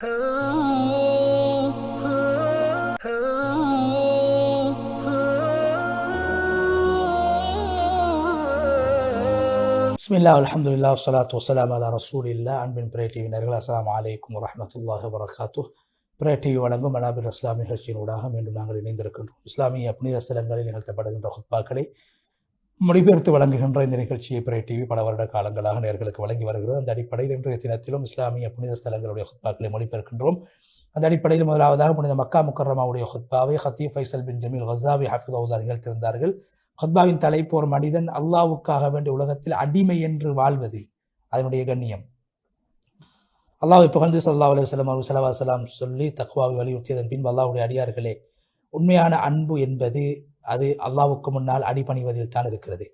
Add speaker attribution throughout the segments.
Speaker 1: பிஸ்மில்லாஹ் அல்ஹம்துலில்லாஹ் வஸ்ஸலாத்து வஸ்ஸலாமு அலா ரசூலில்லாஹ். அன்பின் பிரே டிவி நேயர்களே, அஸ்ஸலாமு அலைக்கும் வரஹ்மத்துல்லாஹி வபரகாத்துஹ். பிரே டிவி வழங்கும் மனாபிர் இஸ்லாமிய நிகழ்ச்சியினூடாக மீண்டும் நாங்கள் இணைந்திருக்கின்றோம். இஸ்லாமிய புனித ஸ்தலங்களில் நிகழ்த்தப்படுகின்ற ஹுத்பாக்களை மொழிபெயர்த்து வழங்குகின்ற இந்த நிகழ்ச்சியை பிரே டிவி பல வருட காலங்களாக நேயர்களுக்கு வழங்கி வருகிறது. அந்த அடிப்படையில் இன்றைய தினத்திலும் இஸ்லாமிய புனித ஸ்தலங்களுடைய ஹுத்பாக்களை மொழிபெயர்க்கின்றோம். அந்த அடிப்படையில் முதலாவதாக புனித மக்கா முக்கர்ரமாவுடைய ஹுத்பாவை ஹத்தீப் ஃபைசல் பின் ஜமீல் கஸாவி ஹஃபிதஹுல்லாஹ் நிகழ்த்தியிருந்தார்கள். ஹுத்பாவின் தலைப்பு, ஒரு மனிதன் அல்லாஹ்வுக்காக வேண்டிய உலகத்தில் அடிமை என்று வாழ்வது, அதனுடைய கண்ணியம். அல்லாஹ்வை புகழ்ந்து ஸல்லல்லாஹு அலைஹி வஸல்லம் அவர்கள் ஸலவாத் ஸலாம் சொல்லி தக்வாவை வலியுறுத்தியதன் பின்பு, அல்லாஹ்வுடைய அடியார்களே, உண்மையான அன்பு என்பது அது அல்லாஹ்வுக்கு முன்னால் அடிபணிவதில் தான் இருக்கிறது.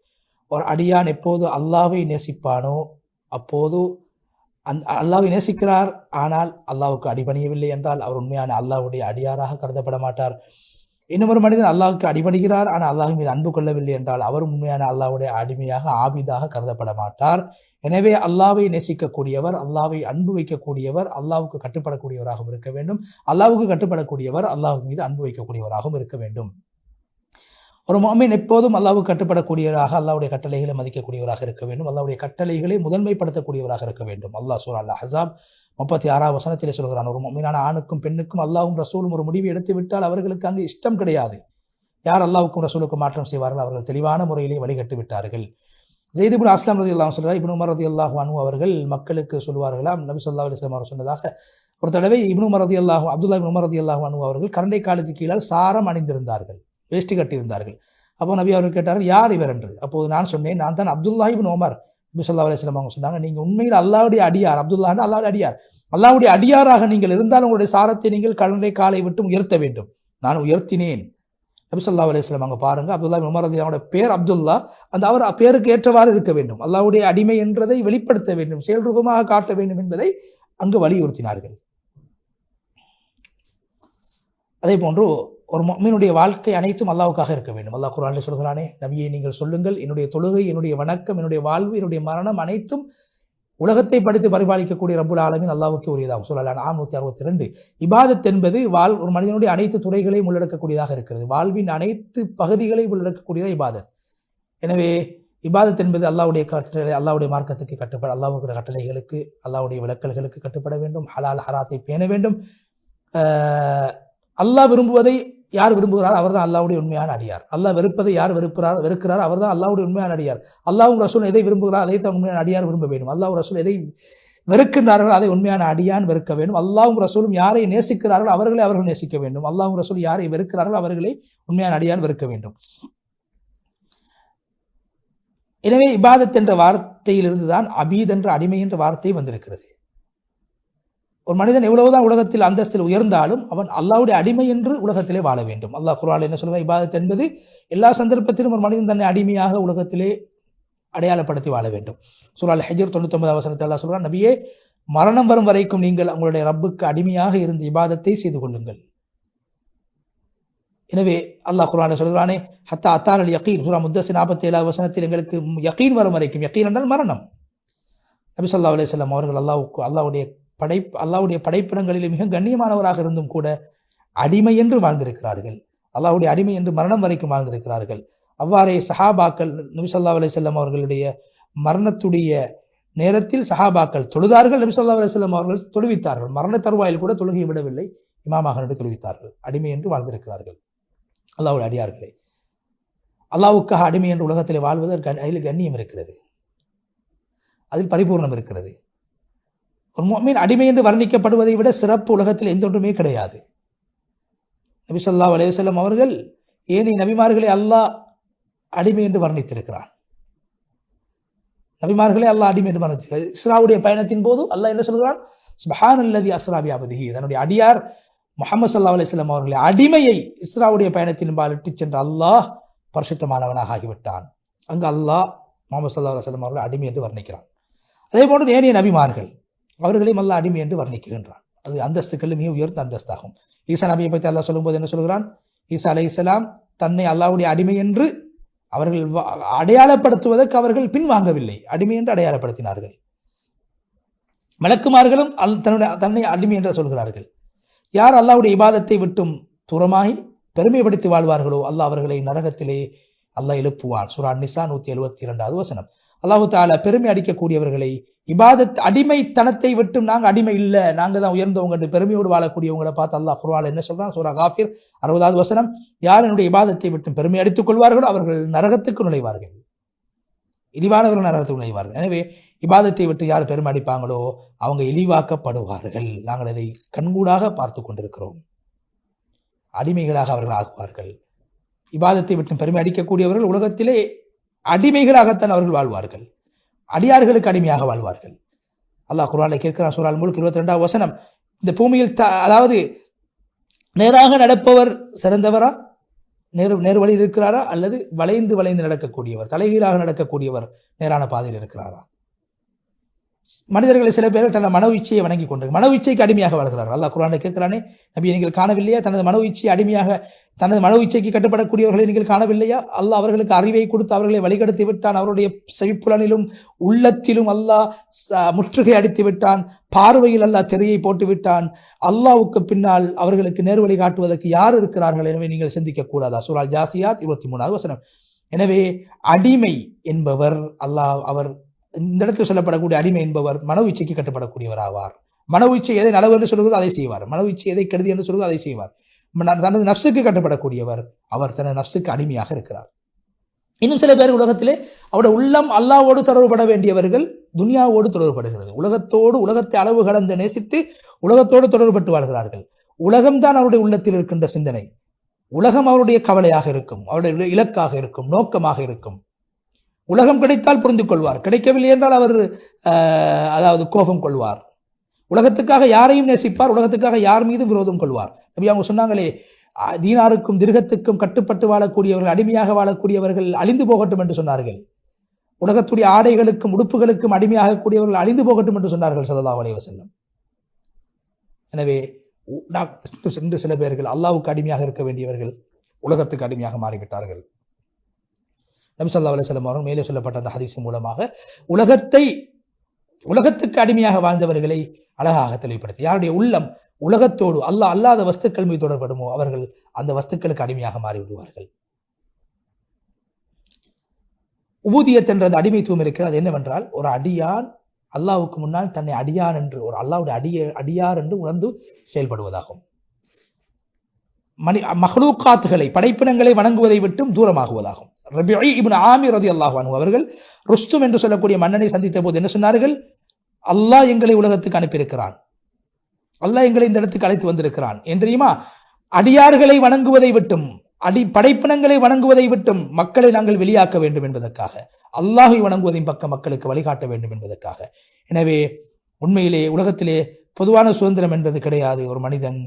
Speaker 1: ஒரு அடியான் எப்போது அல்லாஹ்வை நேசிப்பானோ அப்போது அல்லாஹ்வை நேசிக்கிறார், ஆனால் அல்லாஹ்வுக்கு அடிபணியவில்லை என்றால் அவர் உண்மையான அல்லாஹ்வுடைய அடியாராக கருதப்பட மாட்டார். இன்னொரு மனிதன் அல்லாஹ்வுக்கு அடிபணிகிறார், ஆனால் அல்லாஹ் மீது அன்பு கொள்ளவில்லை என்றால் அவர் உண்மையான அல்லாஹ்வுடைய அடிமையாக ஆபிதாக கருதப்பட மாட்டார். எனவே அல்லாஹ்வை நேசிக்கக்கூடியவர், அல்லாஹ்வை அன்பு வைக்கக்கூடியவர் அல்லாஹ்வுக்கு கட்டுப்படக்கூடியவராகவும் இருக்க வேண்டும். அல்லாஹ்வுக்கு கட்டுப்படக்கூடியவர் அல்லாஹ் மீது அன்பு வைக்கக்கூடியவராகவும் இருக்க வேண்டும். ஒரு முஃமின் எப்போதும் அல்லாஹ்வுக்கு கட்டுப்படக்கூடியவராக, அல்லாஹ்வுடைய கட்டளைகளை மதிக்கக்கூடியவராக இருக்க வேண்டும். அல்லாஹ்வுடைய கட்டளைகளை முதன்மைப்படுத்தக்கூடியவராக இருக்க வேண்டும். அல்லாஹ் சூரா அல் அஹ்ஸாப் 36ஆம் வசனத்திலே சொல்கிறான், ஒரு முஃமினான ஆணுக்கும் பெண்ணுக்கும் அல்லாஹ்வும் ரசூலும் ஒரு முடிவு எடுத்து விட்டால் அவர்களுக்கு அங்கு இஷ்டம் கிடையாது. யார் அல்லாஹ்வுக்கும் ரசூலுக்கும் மாற்றம் செய்வார்கள் அவர்கள் தெளிவான முறையிலே வழிகட்டு விட்டார்கள். ஸெய்த் இப்னு அஸ்லம் ரலியல்லாஹு அன்ஹு சொல்றார், இப்னு உமர் ரலியல்லாஹு அன்ஹு அவர்கள் மக்களுக்கு சொல்வார்களாம், நபி ஸல்லல்லாஹு அலைஹி வஸல்லம் அவர் சொன்னதாக, ஒரு தடவை அப்துல்லாஹ் இப்னு உமர் ரலியல்லாஹு அன்ஹு அவர்கள் கரண்டை காலுக்கு கீழால் சாரம் அணிந்திருந்தார்கள், வேஷ்டி கட்டியிருந்தார்கள். அப்போ நபி அவர்கள் கேட்டார்கள், யார் இவர் என்று. அப்போது நான் சொன்னேன், நான் தான் அப்துல்லாஹ் இப்னு உமர். நபி ஸல்லல்லாஹு அலைஹி வஸல்லம் அவங்க சொன்னாங்க, நீங்கள் உண்மையில் அல்லாஹ்வுடைய அடியார். அப்துல்லாஹ்னா அல்லாஹ்வுடைய அடியார். அல்லாஹ்வுடைய அடியாராக நீங்கள் இருந்தால் உங்களுடைய சாரத்தை நீங்கள் கரண்டை காலை விட்டு உயர்த்த வேண்டும். நான் உயர்த்தினேன். நபி ஸல்லல்லாஹு அலைஹி வஸல்லம் அங்கே பாருங்க, அப்துல்லாஹ் இப்னு உமர் ரலியல்லாஹு அன்ஹு பேர் அப்துல்லா, அந்த அவர் பேருக்கு ஏற்றவாறு இருக்க வேண்டும். அல்லாஹ்வுடைய அடிமை என்றதை வெளிப்படுத்த வேண்டும், செயல் ரூபமாக காட்ட வேண்டும் என்பதை அங்கு வலியுறுத்தினார்கள். அதே போன்று ஒரு முஃமினுடைய வாழ்க்கை அனைத்தும் அல்லாஹ்வுக்காக இருக்க வேண்டும். அல்லாஹ் குர்ஆனில் சொல்கிறானே, நபியே நீங்கள் சொல்லுங்கள், என்னுடைய தொழுகை, என்னுடைய வணக்கம், என்னுடைய வாழ்வு, என்னுடைய மரணம் அனைத்தும் உலகத்தை படித்து பரிபாலிக்கக்கூடிய ரப்புல் ஆலமீன் அல்லாஹ்வுக்கு உரியதாகும். சூரா அன்ஆம் 162. இபாதத் என்பது ஒரு மனிதனுடைய அனைத்து துறைகளையும் உள்ளடக்கக்கூடியதாக இருக்கிறது. வாழ்வின் அனைத்து பகுதிகளையும் உள்ளடக்கக்கூடியதாக இபாதத். எனவே இபாதத் என்பது அல்லாஹ்வுடைய கட்டளை, அல்லாஹ்வுடைய மார்க்கத்துக்கு கட்டுப்பட, அல்லாஹ்வுடைய கட்டளைகளுக்கு, அல்லாஹ்வுடைய விலக்கல்களுக்கு கட்டுப்பட வேண்டும். ஹலால் ஹராத்தை பேண வேண்டும். அல்லாஹ் விரும்புவதை யார் விரும்புகிறார் அவர்தான் அல்லாஹ்வுடைய உண்மையான அடியார். அல்லாஹ் வெறுப்பதை யார் வெறுக்கிறார் அவர்தான் அல்லாஹ்வுடைய உண்மையான அடியார். அல்லாஹ்வும் ரசூல் எதை விரும்புகிறார் அதை தான் உண்மையான அடியார் விரும்ப வேண்டும். அல்லாஹ் ரசூல் எதை வெறுக்கின்றார்கள் அதை உண்மையான அடியான் வெறுக்க வேண்டும். அல்லாஹ்வும் ரசூலும் யாரை நேசிக்கிறார்கள் அவர்கள் நேசிக்க வேண்டும். அல்லாஹ்வும் ரசூல் யாரை வெறுக்கிறார்கள் அவர்களை உண்மையான அடியான் வெறுக்க வேண்டும். எனவே இபாதத் என்ற வார்த்தையிலிருந்து தான் அபீத் என்ற அடிமை என்ற வார்த்தை வந்திருக்கிறது. ஒரு மனிதன் எவ்வளவுதான் உலகத்தில் அந்தஸ்தில் உயர்ந்தாலும் அவன் அல்லாஹ்வுடைய அடிமை என்று உலகத்திலே வாழ வேண்டும். அல்லாஹ் குர்ஆனில் என்ன சொல்கிறார், இபாதத் என்பது எல்லா சந்தர்ப்பத்திலும் ஒரு மனிதன் தன்னை அடிமையாக உலகத்திலே அடையாளப்படுத்தி வாழ வேண்டும். சூரா அல் ஹஜ்ர் 99ஆம் வசனத்தில் அல்லாஹ் சொல்கிறார், நபியே, மரணம் வரும் வரைக்கும் நீங்கள் உங்களுடைய ரப்புக்கு அடிமையாக இருந்து இபாதத்தை செய்து கொள்ளுங்கள். எனவே அல்லாஹ் குர்ஆனில் சொல்கிறானே, ஹத்தா அத்தான் அல் யகீன், சூரா முத்தஸிர் 47ஆம் வசனத்தில் எங்களுக்கு யகீன் வரும் வரைக்கும், யகீன் என்றால் மரணம். நபி ஸல்லல்லாஹு அலைஹி வஸல்லம் அவர்கள் அல்லாஹ்வுடைய படைப்பிடங்களில் மிக கண்ணியமானவராக இருந்தும் கூட அடிமை என்று வாழ்ந்திருக்கிறார்கள். அல்லாஹ்வுடைய அடிமை என்று மரணம் வரைக்கும் வாழ்ந்திருக்கிறார்கள். அவ்வாறே சஹாபாக்கள், நபி ஸல்லல்லாஹு அலைஹி வஸல்லம் அவர்களுடைய மரணத்துடைய நேரத்தில் சஹாபாக்கள் தொழுதார்கள். நபி ஸல்லல்லாஹு அலைஹி வஸல்லம் அவர்கள் தொழுவித்தார்கள். மரண தருவாயில் கூட தொழுகை விடவில்லை, இமாமாக நின்று தொழுவித்தார்கள். அடிமை என்று வாழ்ந்திருக்கிறார்கள் அல்லாஹ்வுடைய அடியார்களே. அல்லாஹ்வுக்காக அடிமை என்று உலகத்தில் வாழ்வதற்கு அதில் கண்ணியம் இருக்கிறது, அதில் பரிபூர்ணம் இருக்கிறது. ஒரு முஃமின் அடிமை என்று வர்ணிக்கப்படுவதை விட சிறப்பு உலகத்தில் எந்த ஒன்றுமே கிடையாது. நபி ஸல்லல்லாஹு அலைஹி வஸல்லம் அவர்கள் ஏனைய நபிமார்களை அல்லாஹ் அடிமை என்று வர்ணித்திருக்கிறான். நபிமார்களை அல்லாஹ் அடிமை என்று வர்ணித்திருக்கிறார். இஸ்ராவுடைய பயணத்தின் போது அல்லாஹ் என்ன சொல்கிறான், சுப்ஹானல்லதி அஸ்ரா பிஅப்திஹி, தன்னுடைய அடியார் முஹம்மது ஸல்லல்லாஹு அலைஹி வஸல்லம் அவர்களை அடிமையை இஸ்ராவுடைய பயணத்தின் பால் இட்டுச் சென்ற அல்லாஹ் பரிசுத்தமானவனாக ஆகிவிட்டான். அங்கு அல்லாஹ் முஹம்மது ஸல்லல்லாஹு அலைஹி வஸல்லம் அவர்களை அடிமை என்று வர்ணிக்கிறான். அதே போன்று ஏனைய நபிமார்கள் அவர்களையும் அல்லாஹ் அடிமை என்று வர்ணிக்கின்றான். அது அந்தஸ்துக்கள் மிக உயர்ந்த அந்தஸ்தாகும். ஈசா நபியை பற்றி அல்லாஹ் சொல்லும்போது என்ன சொல்கிறான், ஈசா அலைஹிஸ்ஸலாம் தன்னை அல்லாஹ்வுடைய அடிமை என்று அவர்கள் அடையாளப்படுத்துவதற்கு அவர்கள் பின்வாங்கவில்லை, அடிமை என்று அடையாளப்படுத்தினார்கள். மலக்குமார்களும் தன்னை அடிமை என்று சொல்கிறார்கள். யார் அல்லாஹ்வுடைய இபாதத்தை விட்டும் தூரமாகி பெருமைப்படுத்தி வாழ்வார்களோ அல்லாஹ் அவர்களை நரகத்திலே அல்லாஹ் எழுப்புவான். சூரா நிசா 172வது வசனம். அல்லாஹு தஆலா பெருமை அடிக்கக்கூடியவர்களை, இபாதத் அடிமைத்தனத்தை விட்டும் நாங்கள் அடிமை இல்லை, நாங்கள் தான் உயர்ந்தவங்க என்று பெருமையோடு வாழக்கூடியவங்களை பார்த்து அல்லாஹ் குர்ஆனில் என்ன சொல்றான்? சூரா காஃபிர் 60வது வசனம். யார் என்னுடைய இபாதத்தை விட்டும் பெருமை அடித்துக் கொள்வார்களோ அவர்கள் நரகத்துக்கு நுழைவார்கள், இழிவானவர்கள் நரகத்துக்கு நுழைவார்கள். எனவே இபாதத்தை விட்டு யார் பெருமை அடிப்பாங்களோ அவங்க இழிவாக்கப்படுவார்கள். நாங்கள் இதை கண்கூடாக பார்த்து கொண்டிருக்கிறோம். அடிமைகளாக அவர்கள் ஆகுவார்கள். இபாதத்தை விட்டு பெருமை அடிக்கக்கூடியவர்கள் உலகத்திலே அடிமைகளாகத்தான் அவர்கள் வாழ்வார்கள், அடியார்களுக்கு அடிமையாக வாழ்வார்கள். அல்லாஹ் குர்ஆனில் கேட்கிறான், சூரா அல்-முல்க் 22வது வசனம். இந்த பூமியில் அதாவது நேராக நடப்பவர் சிறந்தவரா, நேர் வழியில் இருக்கிறாரா, அல்லது வளைந்து வளைந்து நடக்கக்கூடியவர், தலைகீழாக நடக்கக்கூடியவர் நேரான பாதையில் இருக்கிறாரா? மனிதர்களை சில பேர்கள் தனது மனோ இச்சையை வணங்கி கொண்டு மனோ இச்சைக்கு அடிமையாக வாழ்கிறார்கள். அல்லாஹ் குர்ஆனில் கேட்கிறானே, நபி நீங்கள் காணவில்லையா? தனது மனோ இச்சை அடிமையாக, தனது மனோ இச்சைக்கு கட்டுப்படக்கூடியவர்களை நீங்கள் காணவில்லையா? அல்லாஹ் அவர்களுக்கு அறிவை கொடுத்து அவர்களை வழிகெடுத்து விட்டான். அவருடைய செவிப்புலனிலும் உள்ளத்திலும் அல்லாஹ் முற்றுகை அடித்து விட்டான். பார்வையில் அல்லாஹ் திரையை போட்டு விட்டான். அல்லாஹ்வுக்கு பின்னால் அவர்களுக்கு நேர்வழி காட்டுவதற்கு யார் இருக்கிறார்கள்? எனவே நீங்கள் சிந்திக்க கூடாதா? சூரா ஜாசியாத் 23வது வசனம். எனவே அடிமை என்பவர் அவர் இந்த இடத்தில் சொல்லப்படக்கூடிய அடிமை என்பவர் மனோ இச்சைக்கு கட்டுப்படக்கூடியவர் ஆவார். மனோ இச்சை எதை நலவு என்று சொல்கிறதோ அதை செய்வார், மனோ இச்சை எதை கெடுதி என்று சொல்கிறதோ அதை செய்வார். தனது நஃப்ஸுக்கு கட்டுப்படக்கூடியவர், அவர் தனது நஃப்ஸுக்கு அடிமையாக இருக்கிறார். இன்னும் சில பேர் உலகத்திலே அவருடைய உள்ளம் அல்லாஹ்வோடு தொடர்புபட வேண்டியவர்கள் துனியாவோடு தொடர்புபடுகிறது. உலகத்தை அளவு கடந்து நேசித்து உலகத்தோடு தொடர்புபட்டு வாழ்கிறார்கள். உலகம்தான் அவருடைய உள்ளத்தில் இருக்கின்ற சிந்தனை, உலகம் அவருடைய கவலையாக இருக்கும், அவருடைய இலக்காக இருக்கும், நோக்கமாக இருக்கும். உலகம் கிடைத்தால் புரிந்து கொள்வார், கிடைக்கவில்லை என்றால் அவர் அதாவது கோபம் கொள்வார். உலகத்துக்காக யாரையும் நேசிப்பார், உலகத்துக்காக யார் மீது விரோதம் கொள்வார். அப்படி அவங்க சொன்னாங்களே, தீனாருக்கும் திர்கத்துக்கும் கட்டுப்பட்டு வாழக்கூடியவர்கள், அடிமையாக வாழக்கூடியவர்கள் அழிந்து போகட்டும் என்று சொன்னார்கள். உலகத்துடைய ஆடைகளுக்கும் உடுப்புகளுக்கும் அடிமையாக கூடியவர்கள் அழிந்து போகட்டும் என்று சொன்னார்கள் ஸல்லல்லாஹு அலைஹி வஸல்லம். எனவே இன்று சில பேர்கள் அல்லாஹ்வுக்கு அடிமையாக இருக்க வேண்டியவர்கள் உலகத்துக்கு அடிமையாக மாறிவிட்டார்கள். நபி ஸல்லல்லாஹு அலைஹி வஸல்லம் அவர்கள் மேலே சொல்லப்பட்ட அந்த ஹதீஸ் மூலமாக உலகத்துக்கு அடிமையாக வாழ்ந்தவர்களை அழகாக தெளிவுபடுத்தி, யாருடைய உள்ளம் உலகத்தோடு அல்லாஹ் அல்லாத வஸ்துக்கள் மீது தொடர்படுமோ அவர்கள் அந்த வஸ்துக்களுக்கு அடிமையாக மாறிவிடுவார்கள். உபூதியத் என்ற அடிமைத்துவம் இருக்கிறது. அது என்னவென்றால், ஒரு அடியான் அல்லாஹ்வுக்கு முன்னால் தன்னை அடியான் என்று, ஒரு அல்லாஹ்வுடைய அடியார் என்று உணர்ந்து செயல்படுவதாகும். மஹ்லூகாத்துகளை, படைப்பினங்களை வணங்குவதை விட்டும் தூரமாகுவதாகும். ரபிஈ இப்னு ஆமிர் ரலியல்லாஹு அன்ஹு அவர்கள் ருஸ்தும் என்று சொல்லக்கூடிய மன்னனை சந்தித்த போது என்ன சொன்னார்கள்? அல்லாஹ் எங்களை உலகத்துக்கு அனுப்பியிருக்கிறான், அல்லாஹ் எங்களை இந்த இடத்துக்கு அழைத்து வந்திருக்கிறான். ஏன் தெரியுமா? அடியார்களை வணங்குவதை விட்டும், படைப்பினங்களை வணங்குவதை விட்டும் மக்களை நாங்கள் வெளியாக்க வேண்டும் என்பதற்காக, அல்லாஹை வணங்குவதையும் பக்கம் மக்களுக்கு வழிகாட்ட வேண்டும் என்பதற்காக. எனவே உண்மையிலே உலகத்திலே பொதுவான சுதந்திரம் என்பது கிடையாது. ஒரு மனிதன்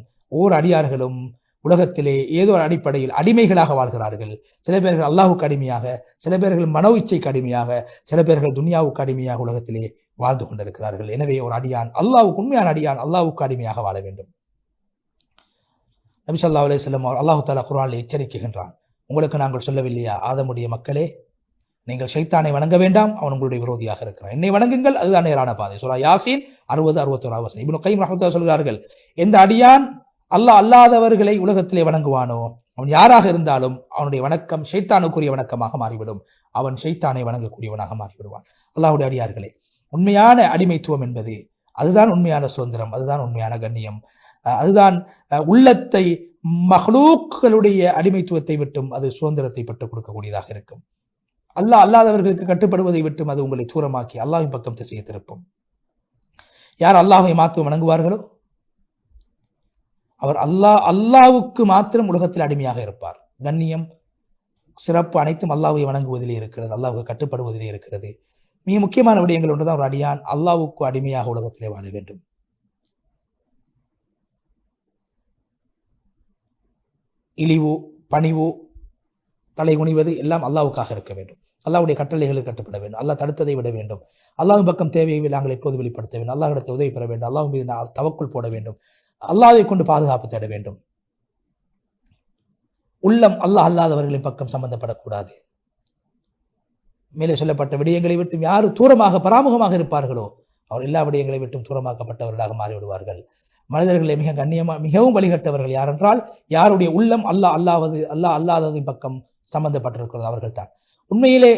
Speaker 1: அடியார்களும் உலகத்திலே ஏதோ ஒரு அடிப்படையில் அடிமைகளாக வாழ்கிறார்கள். சில பேர்கள் அல்லாஹுக்கு அடிமையாக, சில பேர்கள் மனோ இச்சைக்கு அடிமையாக, சில பேர்கள் துனியாவுக்கு அடிமையாக உலகத்திலே வாழ்ந்து கொண்டிருக்கிறார்கள். எனவே ஒரு அடியான் அல்லாஹ்வுக்கு, உண்மையான அடியான் அல்லாஹ்வுக்கு அடிமையாக வாழ வேண்டும். நபி ஸல்லல்லாஹு அலைஹி வஸல்லம் அல்லாஹ் தஆலா குர்ஆனில் எச்சரிக்கின்றான், உங்களுக்கு நாங்கள் சொல்லவில்லையா ஆதமுடைய மக்களே, நீங்கள் ஷைத்தானை வணங்க வேண்டாம், அவன் உங்களுடைய விரோதியாக இருக்கிறான், என்னை வணங்குங்கள், அதுதான் நேரான பாதை. சூரா யாசீன் 60-61 வசனம். இப்னு கைம் ரஹ்மத்துல்லாஹி சொல்கிறார்கள், எந்த அடியான் அல்லாஹ் அல்லாதவர்களை உலகத்திலே வணங்குவானோ அவன் யாராக இருந்தாலும் அவனுடைய வணக்கம் ஷைத்தானுக்குரிய வணக்கமாக மாறிவிடும், அவன் ஷைத்தானை வணங்கக்கூடியவனாக மாறிவிடுவான். அல்லாஹ்வுடைய அடியார்களே, உண்மையான அடிமைத்துவம் என்பது அதுதான் உண்மையான சுதந்திரம், அதுதான் உண்மையான கண்ணியம், அதுதான் உள்ளத்தை மஹ்லூக்களுடைய அடிமைத்துவத்தை விட்டும் அது சுதந்திரத்தை பெற்றுக் கொடுக்கக்கூடியதாக இருக்கும். அல்லாஹ் அல்லாதவர்களுக்கு கட்டுப்படுவதை விட்டும் அது உங்களை தூரமாக்கி அல்லாஹ்வின் பக்கம் திசையை திருப்பும். யார் அல்லாஹ்வை மாத்திரம் வணங்குவார்களோ அவர் அல்லாஹ்வுக்கு மாத்திரம் உலகத்தில் அடிமையாக இருப்பார். கண்ணியம், சிறப்பு அனைத்தும் அல்லாஹ்வை வணங்குவதிலே இருக்கிறது, அல்லாஹ்வுக்கு கட்டுப்படுவதிலே இருக்கிறது. மிக முக்கியமான விடயங்கள் ஒன்றுதான் ஒரு அடியான் அல்லாஹ்வுக்கு அடிமையாக உலகத்திலே வாழ வேண்டும். இழிவு, பணிவு, தலை குனிவது எல்லாம் அல்லாஹ்வுக்காக இருக்க வேண்டும். அல்லாஹ்வுடைய கட்டளைகளுக்கு கட்டுப்பட வேண்டும். அல்லாஹ் தடுத்ததை விட வேண்டும். அல்லாஹ்வின் பக்கம் தேவையை நாங்கள் எப்போது வெளிப்படுத்த வேண்டும். அல்லாஹ்விடத்தை உதவி பெற வேண்டும். அல்லாஹ் மீது தவக்குல் போட வேண்டும். அல்லாஹ்வை கொண்டு பாதுகாப்பு தேட வேண்டும். உள்ளம் அல்லாஹ் அல்லாதவர்களின் பக்கம் சம்பந்தப்படக்கூடாது. மேலே சொல்லப்பட்ட விடயங்களை விட்டு யாரு தூரமாக பராமுகமாக இருப்பார்களோ அவர் எல்லா விடயங்களை விட்டும் தூரமாக்கப்பட்டவர்களாக மாறிவிடுவார்கள். மனிதர்களை மிகவும் வழிகட்டவர்கள் யாரென்றால் யாருடைய உள்ளம் அல்லாததின் பக்கம் சம்பந்தப்பட்டிருக்கிறது அவர்கள் தான். உண்மையிலே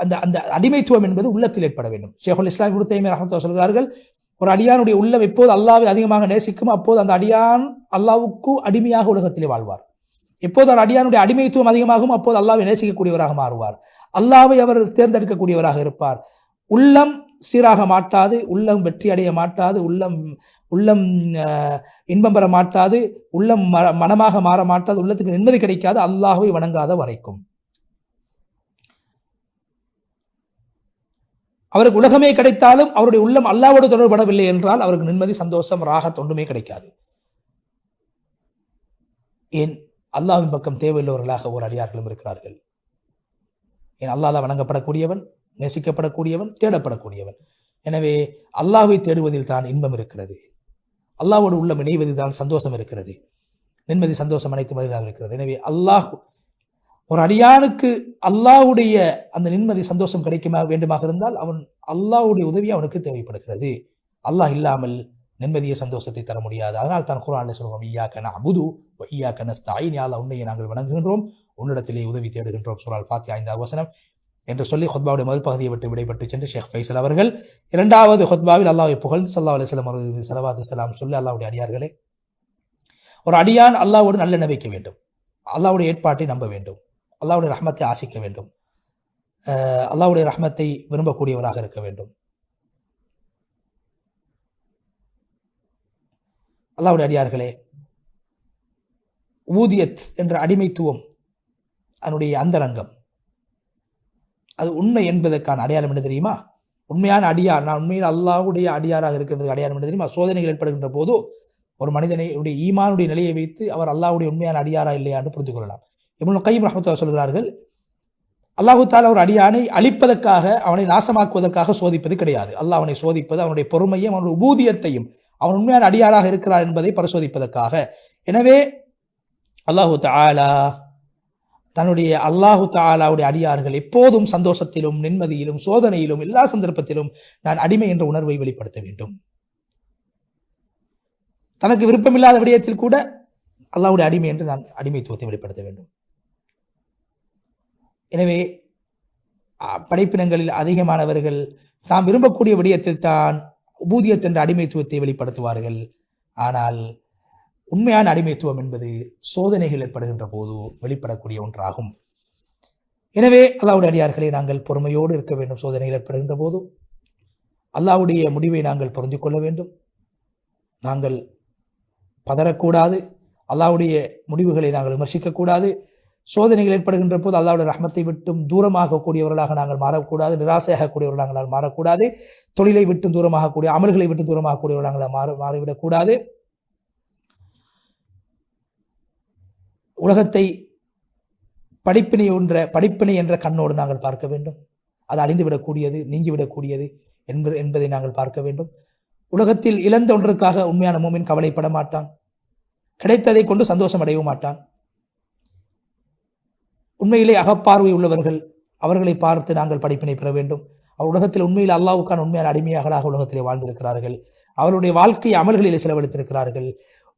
Speaker 1: அந்த அந்த அடிமைத்துவம் என்பது உள்ளத்தில் ஏற்பட வேண்டும். ஷேகுல் இஸ்லாம் இப்னு தைமிய்யா ரஹ்மத்துல்லாஹி சொல்கிறார்கள், ஒரு அடியானுடைய உள்ளம் எப்போது அல்லாஹ்வை அதிகமாக நேசிக்கும் அப்போது அந்த அடியான் அல்லாஹ்வுக்கு அடிமையாக உலகத்திலே வாழ்வார். எப்போது அந்த அடியானுடைய அடிமைத்துவம் அதிகமாகும் அப்போது அல்லாஹ்வை நேசிக்கக்கூடியவராக மாறுவார். அல்லாஹ்வை அவர் தேர்ந்தெடுக்கக்கூடியவராக இருப்பார். உள்ளம் சீராக மாட்டாது, உள்ளம் வெற்றி அடைய மாட்டாது, உள்ளம் இன்பம் பெற மாட்டாது, உள்ளம் மனமாக மாற மாட்டாது, உள்ளத்துக்கு நிம்மதி கிடைக்காது அல்லாஹ்வை வணங்காத வரைக்கும். அவருக்கு உலகமே கிடைத்தாலும் அவருடைய உள்ளம் அல்லாஹ்வோடு தொடர்படவில்லை என்றால் அவருக்கு நிம்மதி, சந்தோஷம், ராகத் ஒன்றுமே கிடைக்காது. ஏன் அல்லாஹ்வின் பக்கம் தேவையுள்ளவர்களாக ஒரு அடியார்களும் இருக்கிறார்கள். ஏன் அல்லாஹ் வணங்கப்படக்கூடியவன், நேசிக்கப்படக்கூடியவன், தேடப்படக்கூடியவன். எனவே அல்லாஹ்வை தேடுவதில் தான் இன்பம் இருக்கிறது. அல்லாஹ்வோடு உள்ளம் இணைவதில் தான் சந்தோஷம் இருக்கிறது. நிம்மதி, சந்தோஷம் அனைத்து மனிதனாக இருக்கிறது. எனவே அல்லாஹ் ஒரு அடியானுக்கு அல்லாஹ்வுடைய அந்த நிம்மதி, சந்தோஷம் கிடைக்குமா வேண்டுமாக இருந்தால் அவன் அல்லாஹ்வுடைய உதவி அவனுக்கு தேவைப்படுகிறது. அல்லாஹ் இல்லாமல் நிம்மதியை, சந்தோஷத்தை தர முடியாது. அதனால் தான் குர்ஆனில் சொல்கிறோம், இய்யாக நஅ்புது வ இய்யாக நஸ்தஈன், யா அல்லாஹ் உன்னையே நாங்கள் வணங்குகின்றோம், உன்னிடத்திலே உதவி தேடுகின்றோம். சூரா அல்-ஃபாத்திஹா 5வது வசனம் என்று சொல்லி ஹுத்பாவுடைய முதல் பகுதியை விட்டு விடைபெற்று சென்று ஷேக் ஃபைசல் அவர்கள் 2வது ஹுத்பாவில் அல்லாஹ்வை புகழ்ந்து ஸல்லல்லாஹு அலைஹி வஸல்லம் அவர்கள் ஸலவாத்து ஸலாம் சொல்லி, அல்லாஹ்வுடைய அடியார்களே, ஒரு அடியான் அல்லாஹ்வோடு நல்லெண்ணம் வைக்க வேண்டும், அல்லாஹ்வுடைய ஏற்பாட்டை நம்ப வேண்டும், அல்லாஹ்வுடைய ரஹ்மத்தை ஆசிக்க வேண்டும், அல்லாஹ்வுடைய ரஹ்மத்தை விரும்பக்கூடியவராக இருக்க வேண்டும். அல்லாஹ்வுடைய அடியார்களே, ஊதியத் என்ற அடிமைத்துவம் அதனுடைய அந்தரங்கம், அது உண்மை என்பதற்கான அடையாளம் என்ன தெரியுமா? உண்மையான அடியார், நான் உண்மையில் அல்லாஹ்வுடைய அடியாராக இருக்கிறது அடையாளம் என்ன தெரியுமா? சோதனைகள் ஏற்படுகின்ற போது ஒரு மனிதனுடைய ஈமானுடைய நிலையை வைத்து அவர் அல்லாஹ்வுடைய உண்மையான அடியாரா இல்லையா என்று புரிந்து கொள்ளலாம். இப்னு கையிம் ரஹ்மத்துல்லாஹி சொல்கிறார்கள், அல்லாஹு தஆலா ஒரு அடியானை அழிப்பதற்காக, அவனை நாசமாக்குவதற்காக சோதிப்பது கிடையாது. அல்லாஹ் அவனை சோதிப்பது அவனுடைய பொறுமையும் அவனுடைய உபூதியத்தையும், அவன் உண்மையான அடியாராக இருக்கிறார் என்பதை பரிசோதிப்பதற்காக. எனவே அல்லாஹு தஆலா அல்லாஹு தஆலாவுடைய அடியார்கள் எப்போதும் சந்தோஷத்திலும், நிம்மதியிலும், சோதனையிலும், எல்லா சந்தர்ப்பத்திலும் நான் அடிமை என்ற உணர்வை வெளிப்படுத்த வேண்டும். தனக்கு விருப்பமில்லாத விடயத்தில் கூட அல்லாஹ்வுடைய அடிமை என்று நான் அடிமைத்துவத்தை வெளிப்படுத்த வேண்டும். எனவே படைப்பினங்களில் அதிகமானவர்கள் தாம் விரும்பக்கூடிய விடயத்தில் தான் உபூதியத் என்ற அடிமைத்துவத்தை வெளிப்படுத்துவார்கள். ஆனால் உண்மையான அடிமைத்துவம் என்பது சோதனைகள் ஏற்படுகின்ற போது வெளிப்படக்கூடிய ஒன்றாகும். எனவே அல்லாஹ்வுடைய அடியார்களே, நாங்கள் பொறுமையோடு இருக்க வேண்டும். சோதனைகள் ஏற்படுகின்ற போது அல்லாஹ்வுடைய முடிவை நாங்கள் பொருந்திக் கொள்ள வேண்டும். நாங்கள் பதறக்கூடாது, அல்லாஹ்வுடைய முடிவுகளை நாங்கள் விமர்சிக்கக்கூடாது. சோதனைகள் ஏற்படுகின்ற போது அல்லாஹ்வுடைய ரஹ்மத்தை விட்டும் தூரமாகக்கூடியவர்களாக நாங்கள் மாறக்கூடாது, நிராசையாகக்கூடியவர்களாக நாங்கள் மாறக்கூடாது, தொழிலை விட்டும் தூரமாகக்கூடிய, அமல்களை விட்டு தூரமாகக்கூடியவர்களாக நாங்கள் மாறிவிடக்கூடாது. உலகத்தை படிப்பினை என்ற கண்ணோடு நாங்கள் பார்க்க வேண்டும். அது அழிந்துவிடக்கூடியது, நீங்கிவிடக்கூடியது என்பதை நாங்கள் பார்க்க வேண்டும். உலகத்தில் இழந்த ஒன்றுக்காக உண்மையான மூமின் கவலைப்பட மாட்டான். கிடைத்ததை கொண்டு சந்தோஷம் அடையவும் மாட்டான். உண்மையிலே அகப்பார்வை உள்ளவர்கள், அவர்களை பார்த்து நாங்கள் படிப்பினை பெற வேண்டும். அவர் உலகத்தில் உண்மையில் அல்லாஹ்வுக்கான உண்மையான அடிமையாகளாக உலகத்திலே வாழ்ந்திருக்கிறார்கள். அவருடைய வாழ்க்கை அமல்களிலே செலவழித்திருக்கிறார்கள்.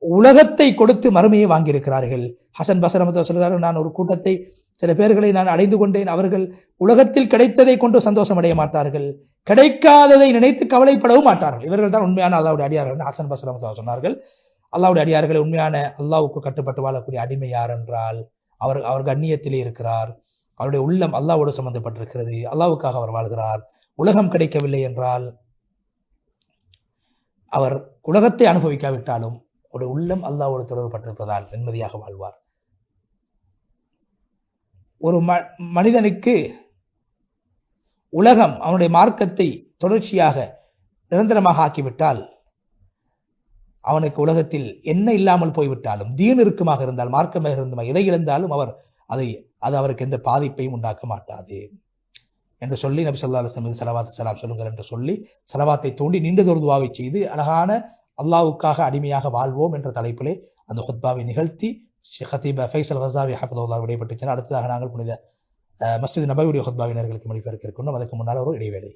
Speaker 1: உலகத்தை கொடுத்து மறுமையை வாங்கியிருக்கிறார்கள். ஹசன் பஸ்ரி ரஹ்மத்துல்லாஹி சொல்கிறார்கள், நான் ஒரு கூட்டத்தை, சில பேர்களை நான் அடைந்து கொண்டேன். அவர்கள் உலகத்தில் கிடைத்ததை கொண்டு சந்தோஷம் அடைய மாட்டார்கள், கிடைக்காததை நினைத்து கவலைப்படவும் மாட்டார்கள். இவர்கள் தான் உண்மையான அல்லாஹ்வுடைய அடியார்கள். ஹசன் பஸ்ரி ரஹ்மத்துல்லாஹி சொன்னார்கள், அல்லாஹ்வுடைய அடியார்களை உண்மையான அல்லாஹ்வுக்கு கட்டுப்பட்டு வாழக்கூடிய அடிமை யார் என்றால் அவர் கண்ணியத்திலே இருக்கிறார், அவருடைய உள்ளம் அல்லாஹ்வோடு சம்பந்தப்பட்டிருக்கிறது, அல்லாஹ்வுக்காக அவர் வாழ்கிறார். உலகம் கிடைக்கவில்லை என்றால் அவர் உலகத்தை அனுபவிக்காவிட்டாலும் ஒரு உள்ளம் அல்லாஹ்வோடு தொடர்புபட்டிருப்பதால் நிம்மதியாக வாழ்வார். ஒரு மனிதனுக்கு உலகம் அவனுடைய மார்க்கத்தை தொடர்ச்சியாக நிரந்தரமாக ஆக்கிவிட்டால், அவனுக்கு உலகத்தில் என்ன இல்லாமல் போய்விட்டாலும், தீன் இருக்குமாக இருந்தால், மார்க்கமாக இருந்தால், எதை இழந்தாலும் அது அவருக்கு எந்த பாதிப்பையும் உண்டாக்க மாட்டாது என்று சொல்லி நபி ஸல்லல்லாஹு அலைஹி வஸல்லம் ஸலவாத்து ஸலாம் சொல்லுங்கள் என்று சொல்லி ஸலவாத்தை தூண்டி நீண்டதொரு துஆவை செய்து அழகான அல்லாஹ்வுக்காக அடிமையாக வாழ்வோம் என்ற தலைப்பிலே அந்த ஹுத்பாவை நிகழ்த்தி ஷேக் ஹதீப் ஃபைசல் கஸாவி ஹஃபிதஹுல்லாஹ் விடைபெற்று சென்றார். அடுத்ததாக நாங்கள் புனித மஸ்ஜித் நபவியுடைய ஹுத்பாவினர்களுக்கு மொழிபெயர்க்க இருக்கின்றோம். அதற்கு முன்னால் ஒரு இடைவேளை.